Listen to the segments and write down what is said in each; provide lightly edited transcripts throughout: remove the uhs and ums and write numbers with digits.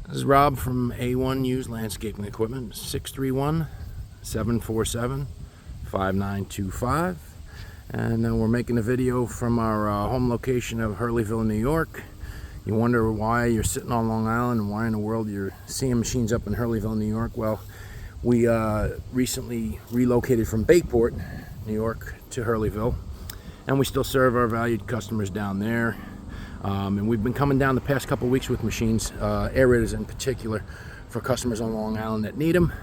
This is Rob from A1 Used Landscaping Equipment, 631-747-5925. And we're making a video from our home location of Hurleyville, New York. You wonder why you're sitting on Long Island and why in the world you're seeing machines up in Hurleyville, New York. Well, we recently relocated from Bayport, New York to Hurleyville, and we still serve our valued customers down there. And we've been coming down the past couple weeks with machines, aerators in particular, for customers on Long Island that need them.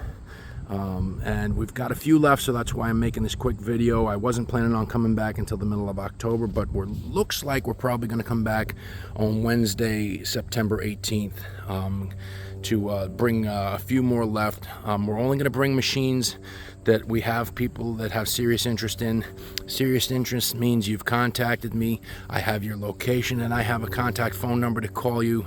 And we've got a few left, so that's why I'm making this quick video. I wasn't planning on coming back until the middle of October, but looks like we're probably going to come back on Wednesday, September 18th, to bring a few more left. We're only going to bring machines that we have people that have serious interest in. Serious interest means you've contacted me, I have your location, and I have a contact phone number to call you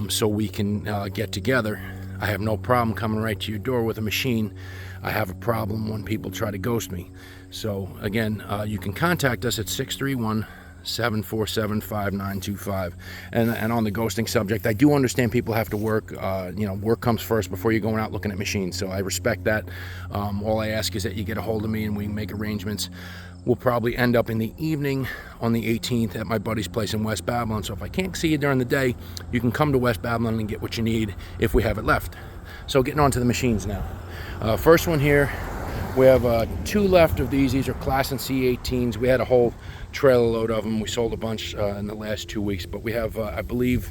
so we can get together. I have no problem coming right to your door with a machine. I have a problem when people try to ghost me. So again, you can contact us at 631-747-5925. And on the ghosting subject, I do understand people have to work. Work comes first before you're going out looking at machines. So I respect that. All I ask is that you get a hold of me and we make arrangements. We'll probably end up in the evening on the 18th at my buddy's place in West Babylon. So if I can't see you during the day, you can come to West Babylon and get what you need if we have it left. So getting on to the machines now. First one here, we have two left of these. These are Class and C18s. We had a whole trailer load of them. We sold a bunch in the last 2 weeks, but we have, I believe,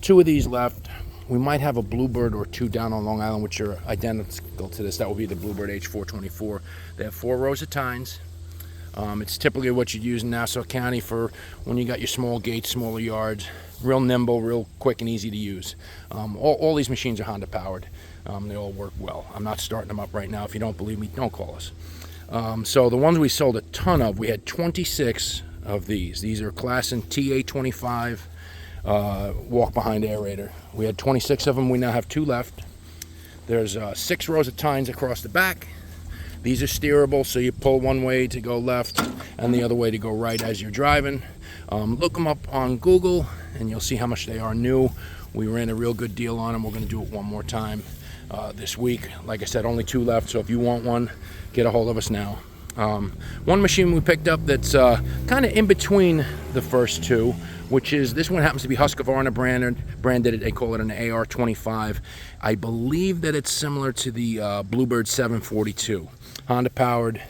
two of these left. We might have a Bluebird or two down on Long Island, which are identical to this. That will be the Bluebird H424. They have 4 rows of tines. It's typically what you'd use in Nassau County for when you got your small gates, smaller yards. Real nimble, real quick and easy to use. All these machines are Honda powered. They all work well. I'm not starting them up right now. If you don't believe me, don't call us. So the ones we sold a ton of, we had 26 of these. These are Class and TA25 walk behind aerator. We had 26 of them. We now have 2 left. There's 6 rows of tines across the back. These are steerable, so you pull one way to go left and the other way to go right as you're driving. Look them up on Google and you'll see how much they are new. We ran a real good deal on them. We're going to do it one more time this week. Like I said, only 2 left, so if you want one, get a hold of us now. One machine we picked up that's kind of in between the first 2, which is, this one happens to be Husqvarna branded. They call it an AR25. I believe that it's similar to the Bluebird 742. Honda powered,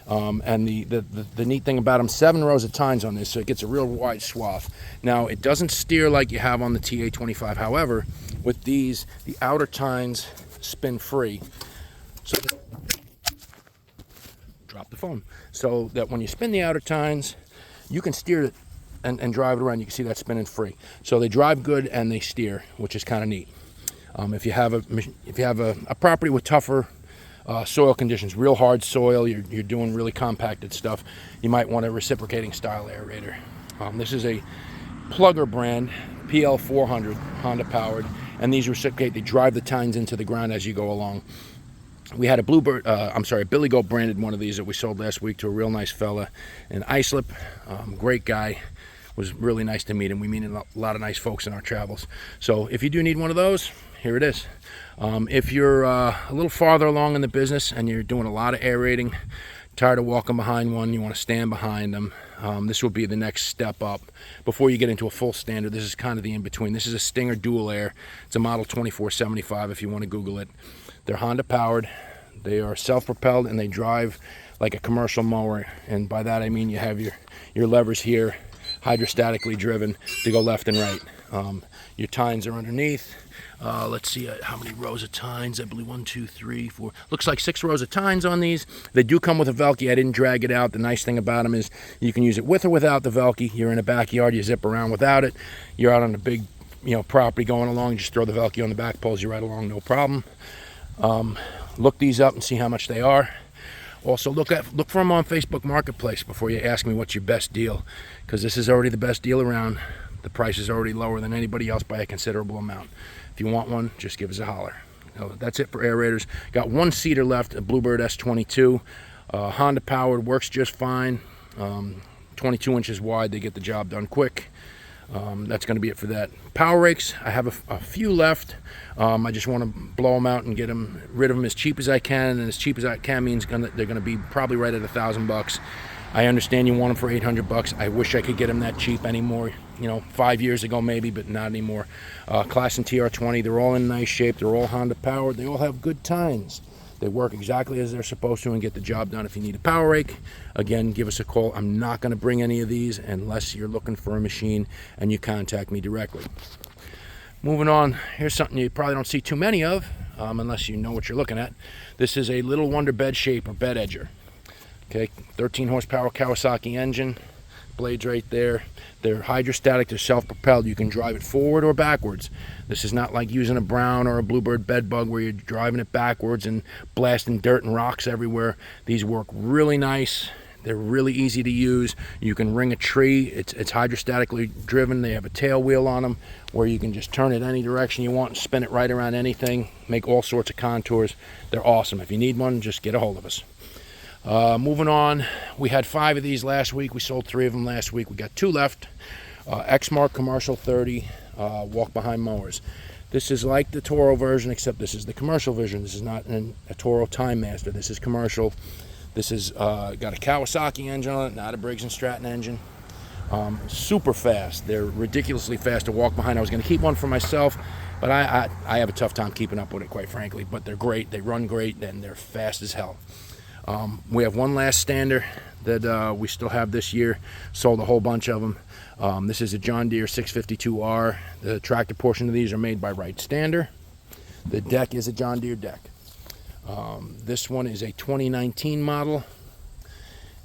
and the neat thing about them, 7 rows of tines on this, so it gets a real wide swath. Now, it doesn't steer like you have on the TA25. However, with these, the outer tines spin free. So drop the phone. So that when you spin the outer tines, you can steer it and drive it around. You can see that spinning free. So they drive good and they steer, which is kind of neat. If you have a property with tougher soil conditions, real hard soil, you're doing really compacted stuff, you might want a reciprocating style aerator. This is a Plugger brand, PL400, Honda powered, and these reciprocate. They drive the tines into the ground as you go along. We had a Billy Goat branded one of these that we sold last week to a real nice fella in Islip. Great guy. Was really nice to meet him. We meet a lot of nice folks in our travels. So if you do need one of those, here it is. If you're a little farther along in the business and you're doing a lot of aerating, tired of walking behind one, you want to stand behind them, this will be the next step up before you get into a full standard. This is kind of the in-between. This is a Stinger Dual Air. It's a model 2475 if you want to Google it. They're Honda powered. They are self-propelled and they drive like a commercial mower. And by that I mean you have your levers here, hydrostatically driven to go left and right. Your tines are underneath. Let's see how many rows of tines. I believe 1, 2, 3, 4. Looks like 6 rows of tines on these. They do come with a Velcro. I didn't drag it out. The nice thing about them is you can use it with or without the Velcro. You're in a backyard, you zip around without it. You're out on a big property going along, just throw the Velcro on the back, pulls you right along, no problem. Look these up and see how much they are. Also, look for them on Facebook Marketplace before you ask me what's your best deal, because this is already the best deal around. The price is already lower than anybody else by a considerable amount. If you want one, just give us a holler. That's it for aerators. Got 1 seater left, a Bluebird S22. Honda powered, works just fine. 22 inches wide, they get the job done quick. That's going to be it for that. Power rakes, I have a few left. I just want to blow them out and get rid of them as cheap as I can, and as cheap as I can means they're going to be probably right at $1,000. I understand you want them for $800. I wish I could get them that cheap anymore. 5 years ago maybe, but not anymore. Class and TR20, they're all in nice shape. They're all Honda powered. They all have good tines. They work exactly as they're supposed to and get the job done. If you need a power rake, again, give us a call. I'm not going to bring any of these unless you're looking for a machine and you contact me directly. Moving on, here's something you probably don't see too many of unless you know what you're looking at. This is a Little Wonder bed shaper, bed edger. Okay, 13 horsepower Kawasaki engine. Blades right there. They're hydrostatic, they're self-propelled. You can drive it forward or backwards. This is not like using a Brown or a Bluebird bed bug where you're driving it backwards and blasting dirt and rocks everywhere. These work really nice. They're really easy to use. You can ring a tree. It's hydrostatically driven. They have a tail wheel on them where you can just turn it any direction you want and spin it right around anything, make all sorts of contours. They're awesome. If you need one, just get a hold of us. Moving on, we had 5 of these last week. We sold 3 of them last week. We got 2 left. Exmark Commercial 30 walk behind mowers. This is like the Toro version, except this is the commercial version. This is not a Toro Time Master. This is commercial. This is got a Kawasaki engine on it, not a Briggs & Stratton engine. Super fast. They're ridiculously fast to walk behind. I was going to keep one for myself, but I have a tough time keeping up with it, quite frankly. But they're great. They run great, and they're fast as hell. We have one last stander that we still have this year. Sold a whole bunch of them. This is a John Deere 652R. The tractor portion of these are made by Wright Stander. The deck is a John Deere deck. This one is a 2019 model.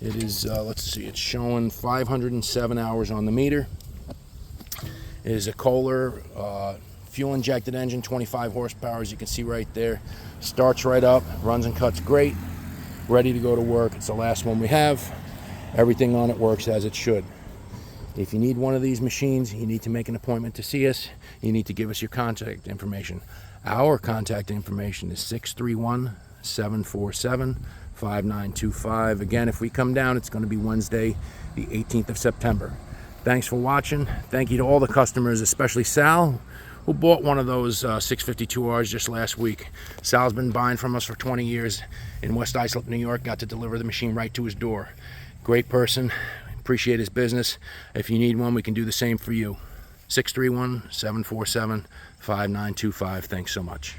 It is, let's see, it's showing 507 hours on the meter. It is a Kohler fuel injected engine, 25 horsepower, as you can see right there. Starts right up, runs and cuts great. Ready to go to work. It's the last one we have. Everything on it works as it should. If you need one of these machines, you need to make an appointment to see us. You need to give us your contact information. Our contact information is 631-747-5925. Again, if we come down, it's going to be Wednesday, the 18th of September. Thanks for watching. Thank you to all the customers, especially Sal, who bought one of those 652Rs just last week. Sal's been buying from us for 20 years in West Islip, New York. Got to deliver the machine right to his door. Great person. Appreciate his business. If you need one, we can do the same for you. 631-747-5925. Thanks so much.